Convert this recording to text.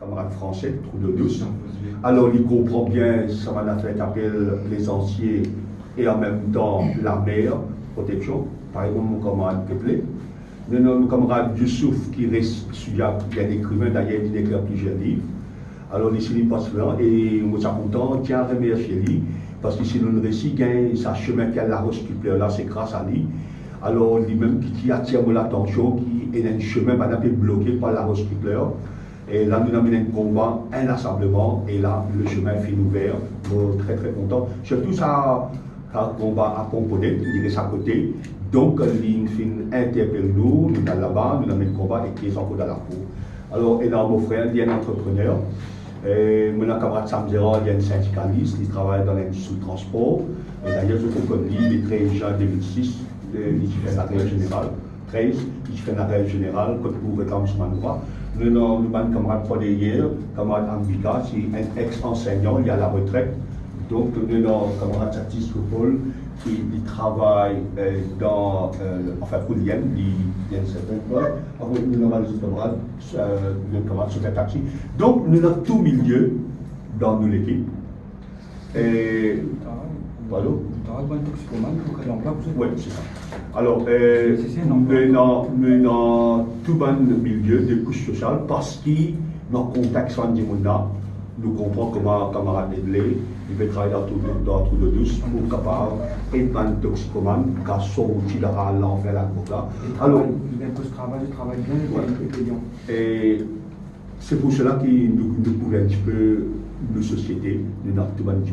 camarade français, trou d'eau douce. Alors, il comprend bien ça m'a fait qu'appelle plaisancier et en même temps la mer, protection. Par exemple, mon camarade Keplé. Mon camarade Youssouf, qui reste un écrivain, d'ailleurs, il écrit plusieurs livres. Alors, les signes passent là, et moi, ça content, tiens, remercier lui, parce que si nous réussit, sa chemin qu'elle la restitué là, c'est grâce à lui. Alors, lui-même qui attire mon attention, qui est un chemin, un peu bloqué par la restitué. Et là, nous avons un combat inlassablement, et là, le chemin est ouvert. Moi, très très content. Surtout, ça, un combat à composer, il reste à côté. Donc, l'INFIN interpelle nous, nous allons là-bas, nous avons un combat et qui est encore dans la cour. Alors, et là, mon frère, il est un entrepreneur. Mon camarade Sam Zera, il est un syndicaliste, il travaille dans l'industrie du transport. Et d'ailleurs, je trouve que lui, il est très jeune 2006, il fait la règle générale. 13, il fait la règle générale, quand vous réclamez ce manoir. Nous avons un camarade Paul hier, camarade Ambika, c'est un ex-enseignant, il est à la retraite. Donc, nous avons un camarade Satis Paul qui travaille dans, enfin, pour l'IEM, il y a un certain point. Après, nous avons le camarade sur taxi. Donc, nous avons tout milieu dans nos équipes. Et. Voilà. Oui, c'est ça. Alors, nous avons tout le milieu de couches sociales parce que dans le contexte de nous comprenons comment camarade Edley, il veut travailler dans tout le douce pour capable être un toxicomane, car son outil d'avoir l'enfer la coca. Alors, il a un peu ce travail, il travaille bien, il est payant. Et c'est pour cela que nous pouvons un petit peu nos sociétés, nous avons tout le monde.